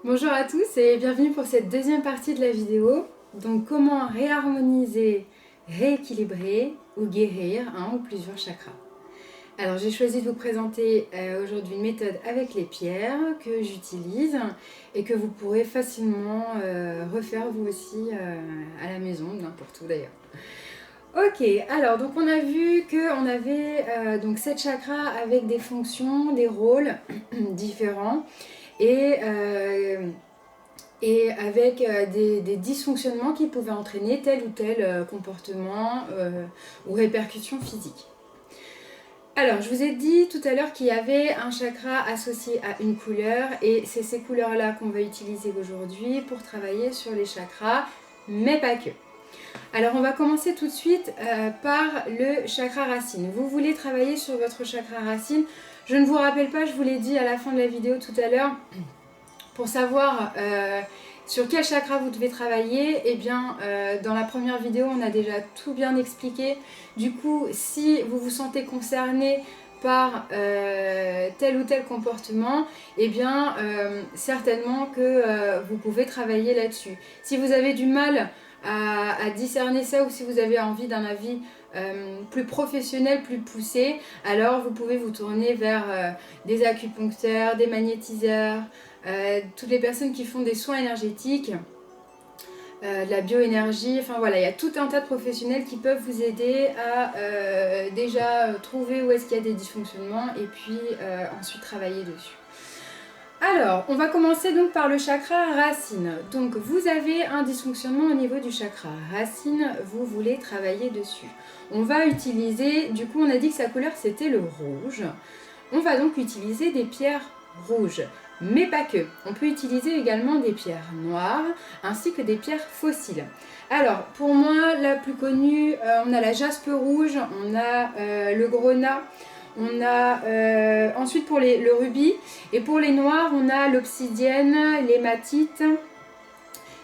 Bonjour à tous et bienvenue pour cette deuxième partie de la vidéo. Donc comment réharmoniser, rééquilibrer ou guérir un ou plusieurs chakras. Alors j'ai choisi de vous présenter aujourd'hui une méthode avec les pierres que j'utilise et que vous pourrez facilement refaire vous aussi à la maison, n'importe où d'ailleurs. Ok, alors donc on a vu qu'on avait donc 7 chakras avec des fonctions, des rôles différents et, et avec des dysfonctionnements qui pouvaient entraîner tel ou tel comportement ou répercussion physique. Alors, je vous ai dit tout à l'heure qu'il y avait un chakra associé à une couleur et c'est ces couleurs-là qu'on va utiliser aujourd'hui pour travailler sur les chakras, mais pas que. Alors, on va commencer tout de suite par le chakra racine. Vous voulez travailler sur votre chakra racine. Je ne vous rappelle pas, je vous l'ai dit à la fin de la vidéo tout à l'heure, pour savoir sur quel chakra vous devez travailler, eh bien, dans la première vidéo, on a déjà tout bien expliqué. Du coup, si vous vous sentez concerné par tel ou tel comportement, eh bien, certainement que vous pouvez travailler là-dessus. Si vous avez du mal à discerner ça ou si vous avez envie d'un avis plus professionnel, plus poussé, alors vous pouvez vous tourner vers des acupuncteurs, des magnétiseurs, toutes les personnes qui font des soins énergétiques, de la bioénergie, enfin voilà, il y a tout un tas de professionnels qui peuvent vous aider à déjà trouver où est-ce qu'il y a des dysfonctionnements et puis ensuite travailler dessus. Alors, on va commencer donc par le chakra racine. Donc, vous avez un dysfonctionnement au niveau du chakra racine, vous voulez travailler dessus. On va utiliser, du coup, on a dit que sa couleur c'était le rouge. On va donc utiliser des pierres rouges, mais pas que. On peut utiliser également des pierres noires ainsi que des pierres fossiles. Alors, pour moi, la plus connue, on a la jaspe rouge, on a le grenat. On a ensuite pour le rubis et pour les noirs on a l'obsidienne, l'hématite.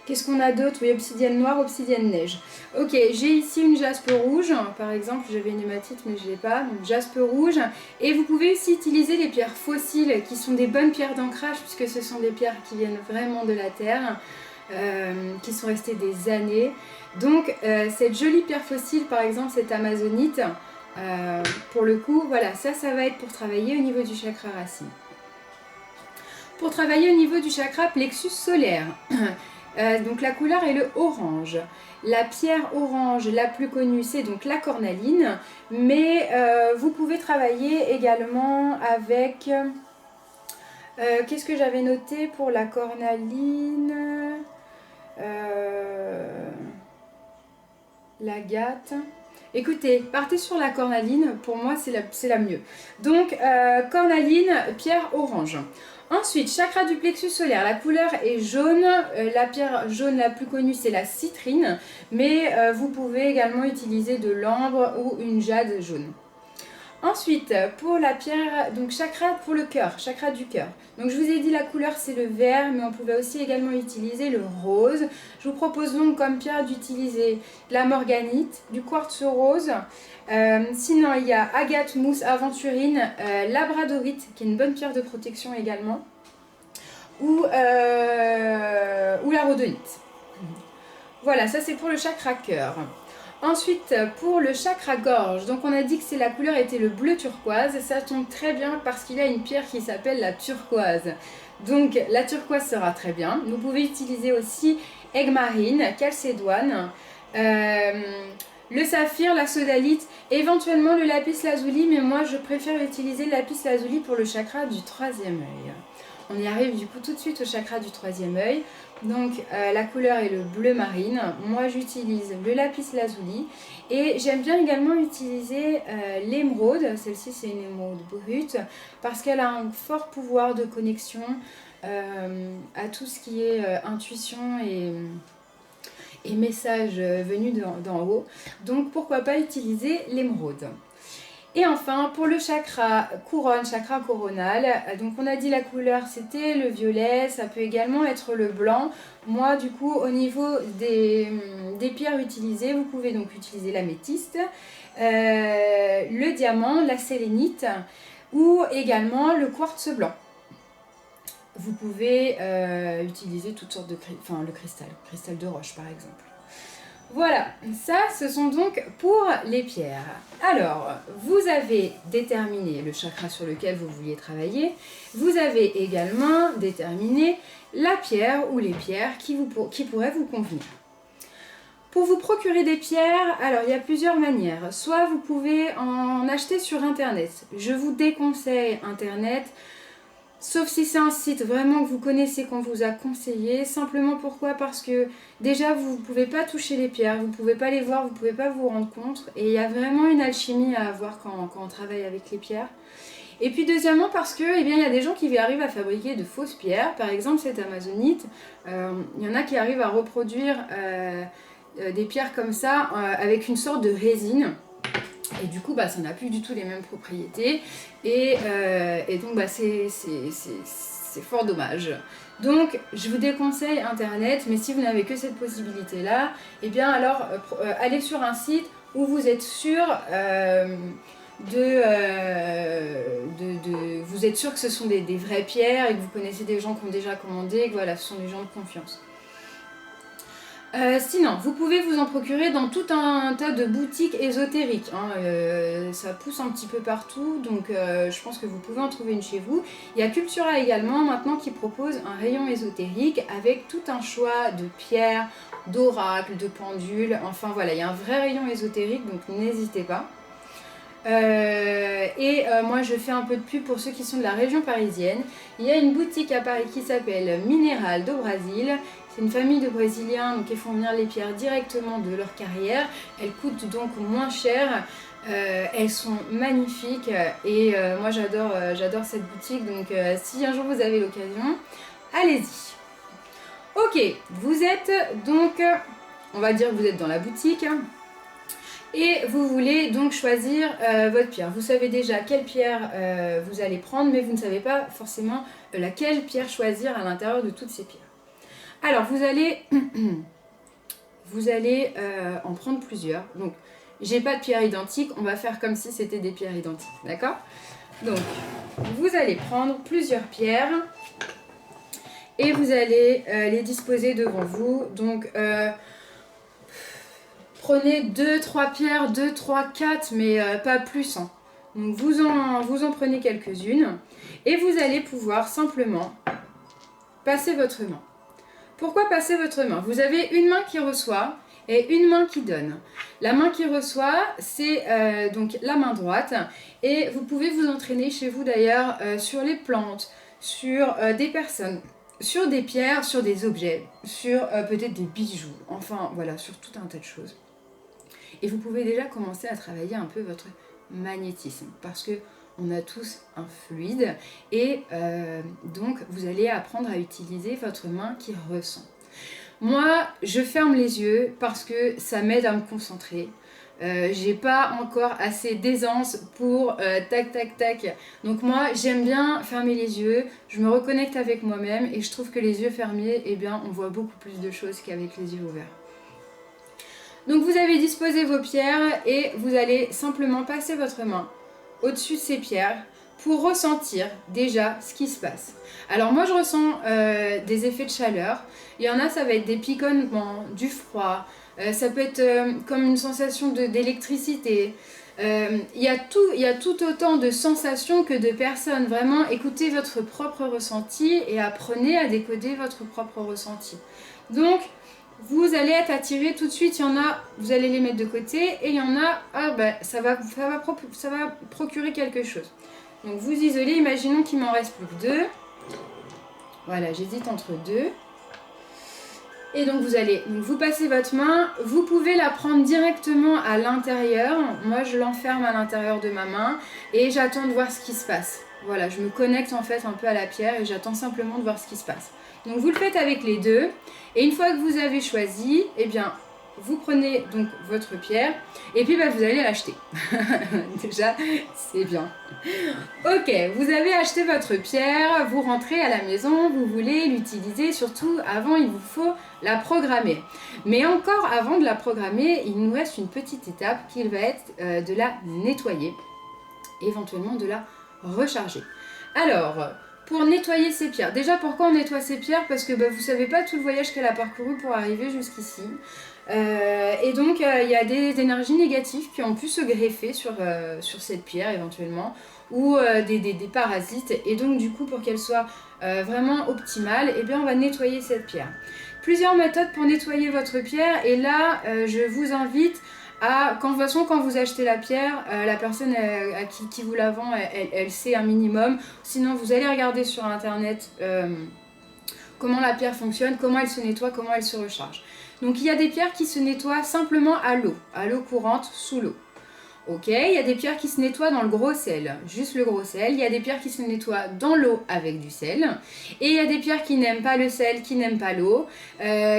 Qu'est-ce qu'on a d'autre? Oui, obsidienne noire, obsidienne neige. Ok, j'ai ici une jaspe rouge, par exemple, j'avais une hématite mais je ne l'ai pas, donc jaspe rouge. Et vous pouvez aussi utiliser les pierres fossiles qui sont des bonnes pierres d'ancrage puisque ce sont des pierres qui viennent vraiment de la terre, qui sont restées des années. Donc cette jolie pierre fossile, par exemple cette amazonite, pour le coup, voilà, ça va être pour travailler au niveau du chakra racine. Pour travailler au niveau du chakra plexus solaire, donc la couleur est le orange. La pierre orange la plus connue, c'est donc la cornaline, mais vous pouvez travailler également avec... qu'est-ce que j'avais noté pour la cornaline? L'agate. Écoutez, partez sur la cornaline, pour moi c'est la mieux. Donc, cornaline, pierre orange. Ensuite, chakra du plexus solaire, la couleur est jaune. La pierre jaune la plus connue c'est la citrine, mais vous pouvez également utiliser de l'ambre ou une jade jaune. Ensuite, pour la pierre, donc chakra pour le cœur, chakra du cœur. Donc je vous ai dit la couleur c'est le vert, mais on pouvait aussi également utiliser le rose. Je vous propose donc comme pierre d'utiliser la morganite, du quartz rose. Sinon il y a agate, mousse, aventurine, labradorite qui est une bonne pierre de protection également, ou la rhodonite. Voilà, ça c'est pour le chakra cœur. Ensuite, pour le chakra gorge, donc on a dit que la couleur était le bleu turquoise. Ça tombe très bien parce qu'il y a une pierre qui s'appelle la turquoise. Donc la turquoise sera très bien. Vous pouvez utiliser aussi aigue marine, calcédoine, le saphir, la sodalite, éventuellement le lapis lazuli, mais moi je préfère utiliser le lapis lazuli pour le chakra du troisième œil. On y arrive du coup tout de suite au chakra du troisième œil. Donc la couleur est le bleu marine. Moi j'utilise le lapis lazuli et j'aime bien également utiliser l'émeraude. Celle-ci c'est une émeraude brute parce qu'elle a un fort pouvoir de connexion à tout ce qui est intuition et messages venus d'en haut. Donc pourquoi pas utiliser l'émeraude. Et enfin, pour le chakra couronne, chakra coronal, donc on a dit la couleur c'était le violet, ça peut également être le blanc. Moi du coup au niveau des pierres utilisées, vous pouvez donc utiliser l'améthyste, le diamant, la sélénite ou également le quartz blanc. vous pouvez utiliser toutes sortes de le cristal de roche par exemple. Voilà, ça ce sont donc pour les pierres. Alors, vous avez déterminé le chakra sur lequel vous vouliez travailler. Vous avez également déterminé la pierre ou les pierres qui pourraient vous convenir. Pour vous procurer des pierres, alors il y a plusieurs manières. Soit vous pouvez en acheter sur internet. Je vous déconseille internet. Sauf si c'est un site vraiment que vous connaissez, qu'on vous a conseillé. Simplement pourquoi? Parce que déjà vous ne pouvez pas toucher les pierres, vous ne pouvez pas les voir, vous ne pouvez pas vous rendre compte. Et il y a vraiment une alchimie à avoir quand on travaille avec les pierres. Et puis deuxièmement parce que il y a des gens qui arrivent à fabriquer de fausses pierres. Par exemple cette amazonite, il y en a qui arrivent à reproduire des pierres comme ça avec une sorte de résine. Et du coup, ça n'a plus du tout les mêmes propriétés. Et donc, c'est fort dommage. Donc, je vous déconseille Internet, mais si vous n'avez que cette possibilité-là, alors, allez sur un site où vous êtes sûr vous êtes sûr que ce sont des vraies pierres et que vous connaissez des gens qui ont déjà commandé, et que voilà, ce sont des gens de confiance. Sinon, vous pouvez vous en procurer dans tout un tas de boutiques ésotériques. Ça pousse un petit peu partout, donc je pense que vous pouvez en trouver une chez vous. Il y a Cultura également maintenant qui propose un rayon ésotérique avec tout un choix de pierres, d'oracles, de pendules. Enfin voilà, il y a un vrai rayon ésotérique, donc n'hésitez pas. Moi je fais un peu de pub pour ceux qui sont de la région parisienne. Il y a une boutique à Paris qui s'appelle Mineral do Brasil. C'est une famille de Brésiliens qui font venir les pierres directement de leur carrière. Elles coûtent donc moins cher. Elles sont magnifiques et moi j'adore cette boutique. Donc si un jour vous avez l'occasion, allez-y. Ok, vous êtes donc, on va dire que vous êtes dans la boutique. Et vous voulez donc choisir votre pierre. Vous savez déjà quelle pierre vous allez prendre, mais vous ne savez pas forcément laquelle pierre choisir à l'intérieur de toutes ces pierres. Alors, vous allez en prendre plusieurs. Donc, j'ai pas de pierres identiques, on va faire comme si c'était des pierres identiques, d'accord? Donc, vous allez prendre plusieurs pierres et vous allez les disposer devant vous. Donc, prenez 2, 3 pierres, 2, 3, 4, mais pas plus. Hein. Donc, vous en prenez quelques-unes et vous allez pouvoir simplement passer votre main. Pourquoi passer votre main? Vous avez une main qui reçoit et une main qui donne. La main qui reçoit, c'est donc la main droite. Et vous pouvez vous entraîner chez vous d'ailleurs sur les plantes, sur des personnes, sur des pierres, sur des objets, sur peut-être des bijoux. Enfin voilà, sur tout un tas de choses. Et vous pouvez déjà commencer à travailler un peu votre magnétisme. Parce que on a tous un fluide et donc vous allez apprendre à utiliser votre main qui ressent. Moi, je ferme les yeux parce que ça m'aide à me concentrer. J'ai pas encore assez d'aisance pour tac tac tac. Donc moi, j'aime bien fermer les yeux, je me reconnecte avec moi-même et je trouve que les yeux fermés, on voit beaucoup plus de choses qu'avec les yeux ouverts. Donc vous avez disposé vos pierres et vous allez simplement passer votre main au-dessus de ces pierres pour ressentir déjà ce qui se passe. Alors moi je ressens des effets de chaleur. Il y en a, ça va être des picotements, du froid, ça peut être comme une sensation d'électricité. Il y a tout autant de sensations que de personnes. Vraiment, écoutez votre propre ressenti et apprenez à décoder votre propre ressenti. Donc, vous allez être attiré tout de suite, il y en a, vous allez les mettre de côté et il y en a, ça va procurer quelque chose. Donc vous isolez, imaginons qu'il m'en reste plus que 2. Voilà, j'hésite entre 2. Et donc vous passez votre main, vous pouvez la prendre directement à l'intérieur. Moi je l'enferme à l'intérieur de ma main et j'attends de voir ce qui se passe. Voilà, je me connecte en fait un peu à la pierre et j'attends simplement de voir ce qui se passe. Donc vous le faites avec les deux et une fois que vous avez choisi, vous prenez donc votre pierre et puis vous allez l'acheter. Déjà, c'est bien. Ok, vous avez acheté votre pierre, vous rentrez à la maison, vous voulez l'utiliser, surtout avant il vous faut la programmer. Mais encore avant de la programmer, il nous reste une petite étape qui va être de la nettoyer, éventuellement de la recharger. Alors, pour nettoyer ces pierres. Déjà, pourquoi on nettoie ces pierres? Parce que vous ne savez pas tout le voyage qu'elle a parcouru pour arriver jusqu'ici. Et donc, il y a des énergies négatives qui ont pu se greffer sur cette pierre éventuellement, ou des parasites. Et donc, du coup, pour qu'elle soit vraiment optimale, eh bien, on va nettoyer cette pierre. Plusieurs méthodes pour nettoyer votre pierre. Et là, je vous invite de toute façon, quand vous achetez la pierre, la personne à qui vous la vend, elle sait un minimum. Sinon, vous allez regarder sur internet comment la pierre fonctionne, comment elle se nettoie, comment elle se recharge. Donc, il y a des pierres qui se nettoient simplement à l'eau courante, sous l'eau. Ok, il y a des pierres qui se nettoient dans le gros sel, juste le gros sel. Il y a des pierres qui se nettoient dans l'eau avec du sel. Et il y a des pierres qui n'aiment pas le sel, qui n'aiment pas l'eau,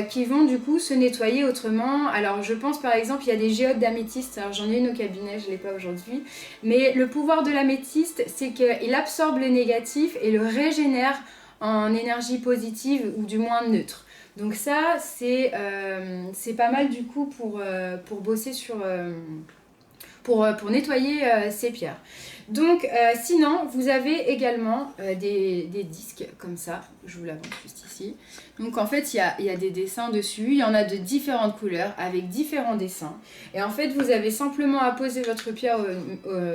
qui vont du coup se nettoyer autrement. Alors je pense par exemple, il y a des géodes d'améthyste. Alors j'en ai une au cabinet, je ne l'ai pas aujourd'hui. Mais le pouvoir de l'améthyste, c'est qu'il absorbe le négatif et le régénère en énergie positive ou du moins neutre. Donc ça, c'est pas mal du coup pour bosser sur... Pour nettoyer ces pierres. Donc sinon vous avez également des disques comme ça, je vous l'avance juste ici. Donc en fait il y a des dessins dessus, il y en a de différentes couleurs avec différents dessins. Et en fait vous avez simplement à poser votre pierre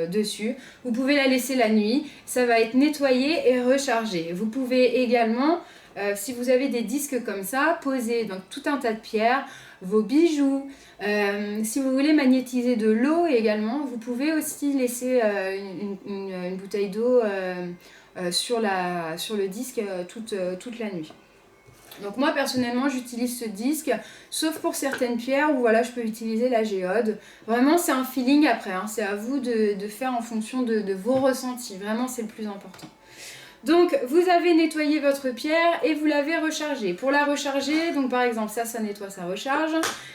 dessus, vous pouvez la laisser la nuit, ça va être nettoyé et rechargé. Vous pouvez également, si vous avez des disques comme ça, poser donc tout un tas de pierres, vos bijoux. Si vous voulez magnétiser de l'eau également, vous pouvez aussi laisser une bouteille d'eau sur le disque toute la nuit. Donc moi personnellement j'utilise ce disque, sauf pour certaines pierres où voilà, je peux utiliser la géode. Vraiment c'est un feeling après, hein, c'est à vous de faire en fonction de vos ressentis, vraiment c'est le plus important. Donc vous avez nettoyé votre pierre et vous l'avez rechargée. Pour la recharger, donc par exemple ça nettoie, ça recharge.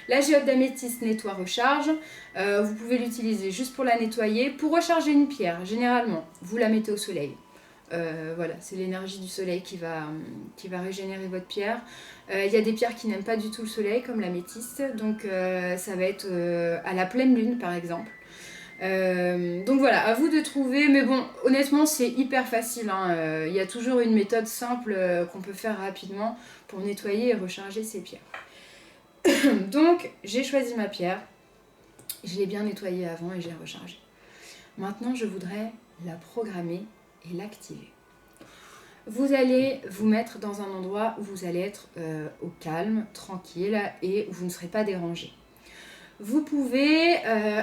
La géode d'améthyste nettoie, recharge. Vous pouvez l'utiliser juste pour la nettoyer. Pour recharger une pierre, généralement, vous la mettez au soleil. Voilà, c'est l'énergie du soleil qui va régénérer votre pierre. Il y a des pierres qui n'aiment pas du tout le soleil, comme l'améthyste. Donc ça va être à la pleine lune par exemple. Donc voilà, à vous de trouver, mais bon, honnêtement c'est hyper facile, hein. Y a toujours une méthode simple qu'on peut faire rapidement pour nettoyer et recharger ses pierres. Donc j'ai choisi ma pierre, je l'ai bien nettoyée avant et je l'ai rechargée. Maintenant je voudrais la programmer et l'activer. Vous allez vous mettre dans un endroit où vous allez être au calme, tranquille et où vous ne serez pas dérangé. Vous pouvez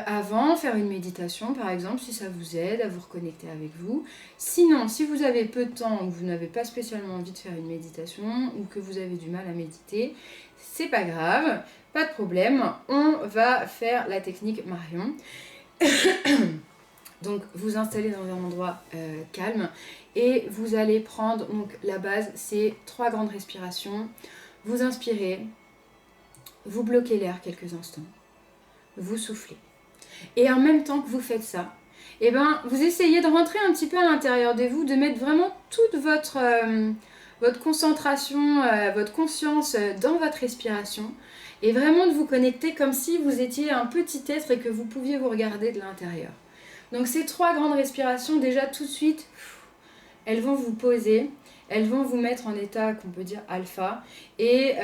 avant faire une méditation par exemple si ça vous aide à vous reconnecter avec vous. Sinon, si vous avez peu de temps ou que vous n'avez pas spécialement envie de faire une méditation ou que vous avez du mal à méditer, c'est pas grave, pas de problème, on va faire la technique Marion. Donc vous installez dans un endroit calme et vous allez prendre, donc la base c'est 3 grandes respirations. Vous inspirez, vous bloquez l'air quelques instants. Vous soufflez. Et en même temps que vous faites ça, eh ben, vous essayez de rentrer un petit peu à l'intérieur de vous, de mettre vraiment toute votre concentration, votre conscience dans votre respiration et vraiment de vous connecter comme si vous étiez un petit être et que vous pouviez vous regarder de l'intérieur. Donc ces 3 grandes respirations, déjà tout de suite, elles vont vous poser. Elles vont vous mettre en état qu'on peut dire alpha et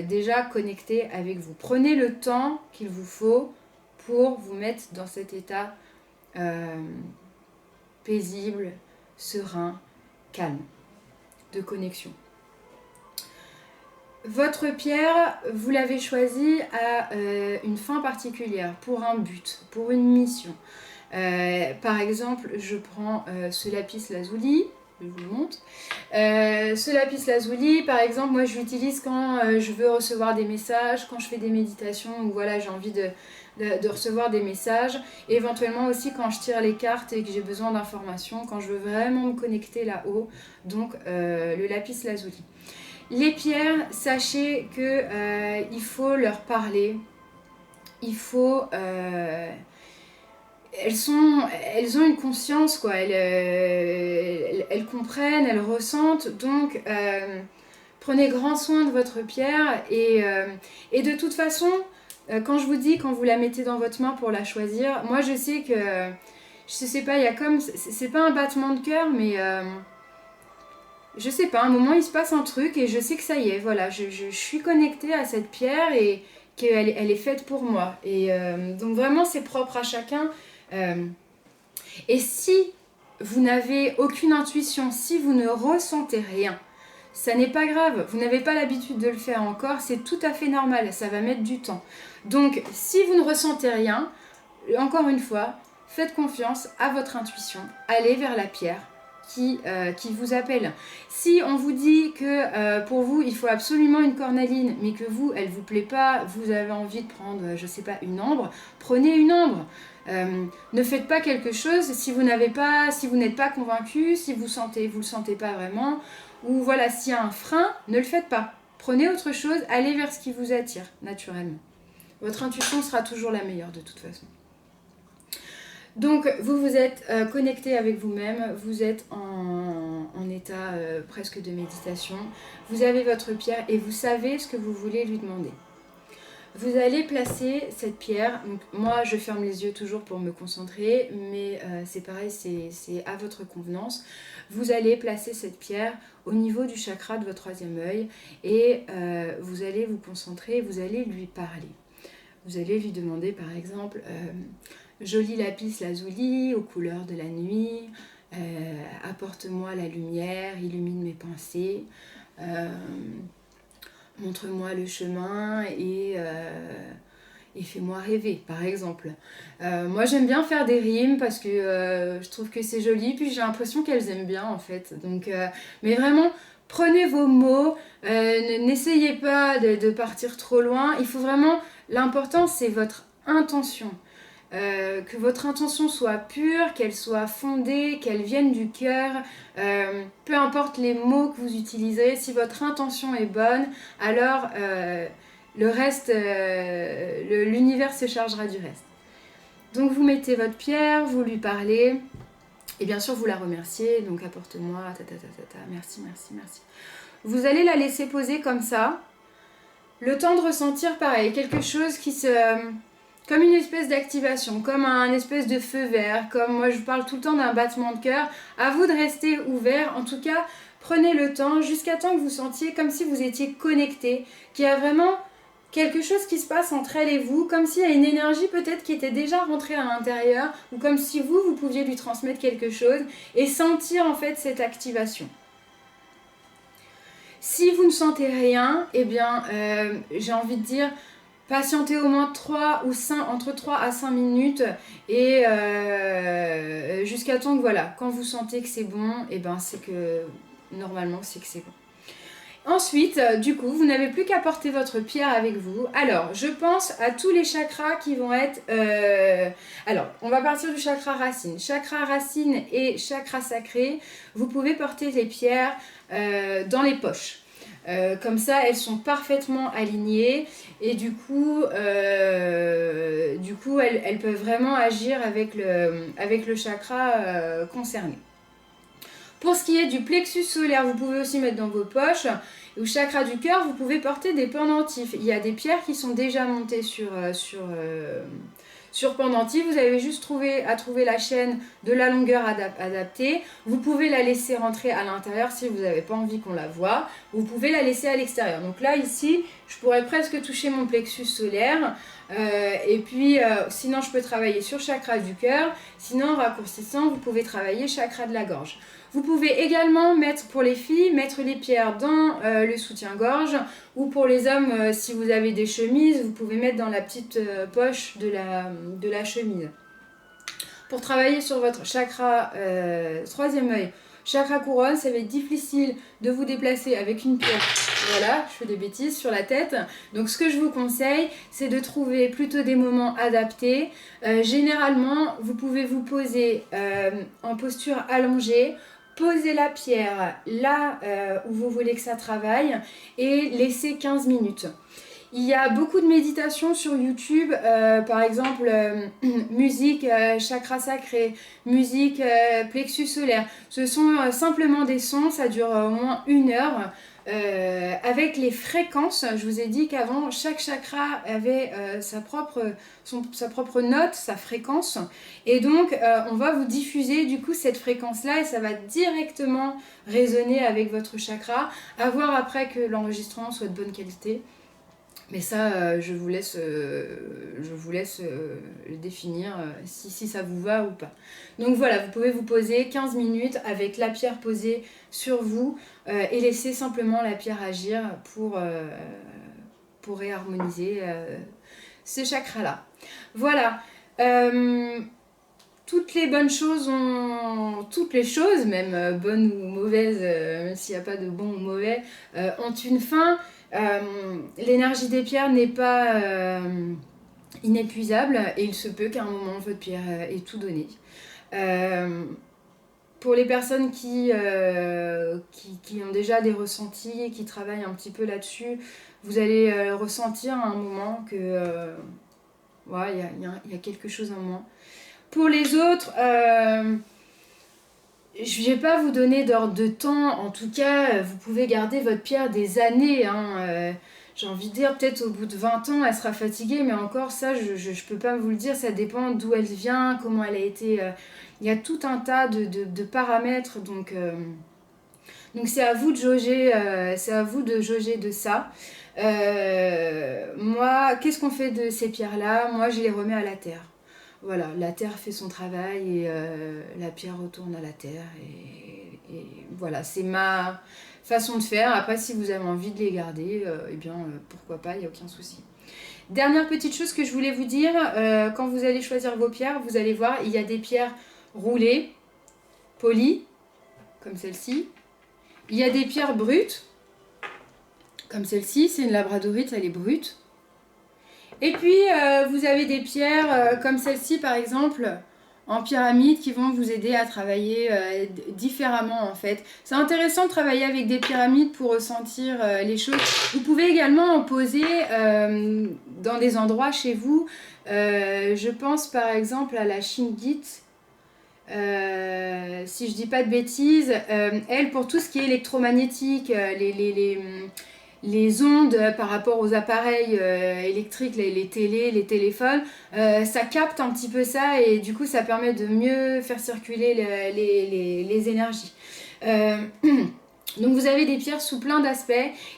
déjà connecté avec vous. Prenez le temps qu'il vous faut pour vous mettre dans cet état paisible, serein, calme, de connexion. Votre pierre, vous l'avez choisie à une fin particulière, pour un but, pour une mission. Par exemple, je prends ce lapis lazuli. Je vous le montre. Ce lapis lazuli, par exemple, moi je l'utilise quand je veux recevoir des messages, quand je fais des méditations ou voilà, j'ai envie de recevoir des messages. Et éventuellement aussi quand je tire les cartes et que j'ai besoin d'informations, quand je veux vraiment me connecter là-haut. Donc le lapis lazuli. Les pierres, sachez que il faut leur parler. Il faut... elles ont une conscience, quoi. Elles comprennent, elles ressentent. Donc, prenez grand soin de votre pierre. Et de toute façon, quand je vous dis, quand vous la mettez dans votre main pour la choisir, moi je sais que, je sais pas, il y a comme, c'est pas un battement de cœur, mais je sais pas, à un moment il se passe un truc et je sais que ça y est, voilà, je suis connectée à cette pierre et qu'elle est faite pour moi. Et donc vraiment c'est propre à chacun. Euh, et si vous n'avez aucune intuition, si vous ne ressentez rien, ça n'est pas grave, vous n'avez pas l'habitude de le faire encore, c'est tout à fait normal, ça va mettre du temps. Donc si vous ne ressentez rien, encore une fois, faites confiance à votre intuition, allez vers la pierre qui vous appelle. Si on vous dit que pour vous il faut absolument une cornaline, mais que vous, elle vous plaît pas, vous avez envie de prendre, je sais pas, une ambre, prenez une ambre. Ne faites pas quelque chose si vous n'êtes pas convaincu, si vous le sentez pas vraiment, ou voilà, s'il y a un frein, ne le faites pas. Prenez autre chose, allez vers ce qui vous attire naturellement. Votre intuition sera toujours la meilleure de toute façon. Donc vous êtes connecté avec vous-même, vous êtes en état presque de méditation, vous avez votre pierre et vous savez ce que vous voulez lui demander. Vous allez placer cette pierre, donc moi je ferme les yeux toujours pour me concentrer, mais c'est pareil, c'est à votre convenance. Vous allez placer cette pierre au niveau du chakra de votre troisième œil et vous allez vous concentrer, vous allez lui parler. Vous allez lui demander par exemple... joli lapis lazuli aux couleurs de la nuit, apporte-moi la lumière, illumine mes pensées, montre-moi le chemin et fais-moi rêver, par exemple. Moi j'aime bien faire des rimes parce que je trouve que c'est joli, puis j'ai l'impression qu'elles aiment bien en fait. Donc, mais vraiment, prenez vos mots, n'essayez pas de partir trop loin. Il faut vraiment, l'important c'est votre intention. Que votre intention soit pure, qu'elle soit fondée, qu'elle vienne du cœur, peu importe les mots que vous utiliserez, si votre intention est bonne, alors le reste, l'univers se chargera du reste. Donc vous mettez votre pierre, vous lui parlez, et bien sûr vous la remerciez, donc apporte-moi, merci, merci, merci. Vous allez la laisser poser comme ça, le temps de ressentir pareil, quelque chose qui se... comme une espèce d'activation, comme un espèce de feu vert, comme moi je parle tout le temps d'un battement de cœur. À vous de rester ouvert, en tout cas prenez le temps jusqu'à temps que vous sentiez comme si vous étiez connecté, qu'il y a vraiment quelque chose qui se passe entre elle et vous, comme s'il y a une énergie peut-être qui était déjà rentrée à l'intérieur, ou comme si vous pouviez lui transmettre quelque chose et sentir en fait cette activation. Si vous ne sentez rien, eh bien j'ai envie de dire... patientez au moins entre 3 à 5 minutes et jusqu'à temps que voilà, quand vous sentez que c'est bon, et ben c'est que normalement c'est que c'est bon. Ensuite, du coup, vous n'avez plus qu'à porter votre pierre avec vous. Alors, je pense à tous les chakras qui vont être... Alors, on va partir du chakra racine. Chakra racine et chakra sacré, vous pouvez porter les pierres dans les poches. Comme ça, elles sont parfaitement alignées et du coup elles peuvent vraiment agir avec le chakra concerné. Pour ce qui est du plexus solaire, vous pouvez aussi mettre dans vos poches. Au chakra du cœur, vous pouvez porter des pendentifs. Il y a des pierres qui sont déjà montées sur pendentif, vous avez juste à trouver la chaîne de la longueur adaptée. Vous pouvez la laisser rentrer à l'intérieur si vous n'avez pas envie qu'on la voie. Vous pouvez la laisser à l'extérieur. Donc là, ici, je pourrais presque toucher mon plexus solaire. Et puis, sinon, je peux travailler sur chakra du cœur. Sinon, en raccourcissant, vous pouvez travailler chakra de la gorge. Vous pouvez également pour les filles, mettre les pierres dans le soutien-gorge, ou pour les hommes, si vous avez des chemises, vous pouvez mettre dans la petite poche de la chemise. Pour travailler sur votre chakra troisième œil, chakra couronne, ça va être difficile de vous déplacer avec une pierre. Voilà, je fais des bêtises sur la tête. Donc ce que je vous conseille, c'est de trouver plutôt des moments adaptés. Généralement, vous pouvez vous poser en posture allongée. Posez la pierre là où vous voulez que ça travaille et laissez 15 minutes. Il y a beaucoup de méditations sur YouTube, par exemple musique chakra sacré, musique plexus solaire. Ce sont simplement des sons, ça dure au moins 1 heure. avec les fréquences. Je vous ai dit qu'avant, chaque chakra avait sa propre note, sa fréquence. Et donc, on va vous diffuser du coup cette fréquence-là et ça va directement résonner avec votre chakra. À voir après que l'enregistrement soit de bonne qualité. Mais ça, je vous laisse le définir si ça vous va ou pas. Donc voilà, vous pouvez vous poser 15 minutes avec la pierre posée sur vous et laisser simplement la pierre agir pour réharmoniser ce chakra-là. Voilà. Toutes les bonnes choses toutes les choses, même bonnes ou mauvaises, même s'il n'y a pas de bon ou mauvais, ont une fin. L'énergie des pierres n'est pas inépuisable et il se peut qu'à un moment votre pierre ait tout donné. Pour les personnes qui ont déjà des ressentis et qui travaillent un petit peu là-dessus, vous allez ressentir à un moment que il y a quelque chose en moins. Pour les autres, je ne vais pas vous donner d'ordre de temps. En tout cas, vous pouvez garder votre pierre des années. J'ai envie de dire, peut-être au bout de 20 ans, elle sera fatiguée. Mais encore, ça, je ne peux pas vous le dire. Ça dépend d'où elle vient, comment elle a été... Il y a tout un tas de paramètres. Donc c'est à vous de jauger, de ça. Moi, qu'est-ce qu'on fait de ces pierres-là? Moi, je les remets à la terre. Voilà, la terre fait son travail et la pierre retourne à la terre. Et voilà, c'est ma façon de faire. Après, si vous avez envie de les garder, pourquoi pas, il n'y a aucun souci. Dernière petite chose que je voulais vous dire, quand vous allez choisir vos pierres, vous allez voir, il y a des pierres roulées, polies, comme celle-ci. Il y a des pierres brutes, comme celle-ci, c'est une labradorite, elle est brute. Et puis, vous avez des pierres comme celle-ci, par exemple, en pyramide, qui vont vous aider à travailler différemment, en fait. C'est intéressant de travailler avec des pyramides pour ressentir les choses. Vous pouvez également en poser dans des endroits chez vous. Je pense, par exemple, à la Shinggit. Si je dis pas de bêtises, elle, pour tout ce qui est électromagnétique, les ondes par rapport aux appareils électriques, les télés, les téléphones, ça capte un petit peu ça et du coup ça permet de mieux faire circuler les énergies. Donc vous avez des pierres sous plein d'aspects.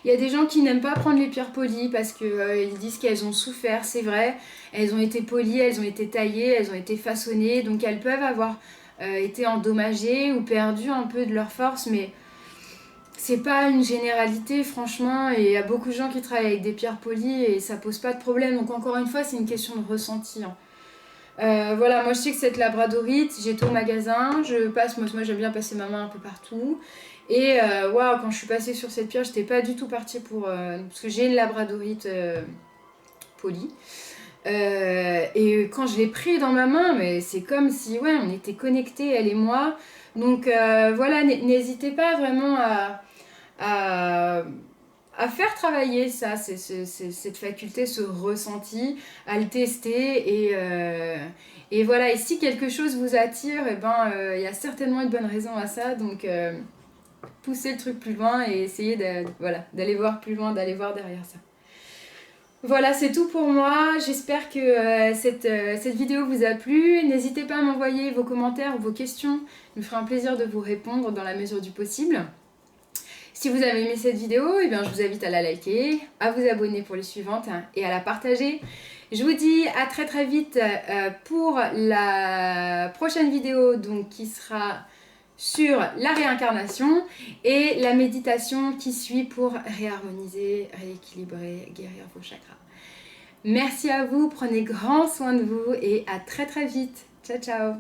Il y a des gens qui n'aiment pas prendre les pierres polies parce qu'ils disent qu'elles ont souffert, c'est vrai. Elles ont été polies, elles ont été taillées, elles ont été façonnées, donc elles peuvent avoir été endommagées ou perdu un peu de leur force, mais c'est pas une généralité franchement, et il y a beaucoup de gens qui travaillent avec des pierres polies et ça pose pas de problème. Donc encore une fois, c'est une question de ressenti. Voilà, moi je sais que cette labradorite, j'étais au magasin, moi j'aime bien passer ma main un peu partout. Et waouh, quand je suis passée sur cette pierre, j'étais pas du tout partie pour... parce que j'ai une labradorite polie. Et quand je l'ai pris dans ma main, mais c'est comme si on était connectés, elle et moi. Donc voilà, n'hésitez pas vraiment à faire travailler ça, cette faculté, ce ressenti, à le tester. Et voilà, et si quelque chose vous attire, il y a certainement une bonne raison à ça. Donc poussez le truc plus loin et essayez d'aller voir plus loin, d'aller voir derrière ça. Voilà, c'est tout pour moi. J'espère que cette vidéo vous a plu. N'hésitez pas à m'envoyer vos commentaires ou vos questions. Il me fera un plaisir de vous répondre dans la mesure du possible. Si vous avez aimé cette vidéo, je vous invite à la liker, à vous abonner pour les suivantes et à la partager. Je vous dis à très très vite pour la prochaine vidéo qui sera sur la réincarnation et la méditation qui suit pour réharmoniser, rééquilibrer, guérir vos chakras. Merci à vous, prenez grand soin de vous et à très très vite. Ciao ciao.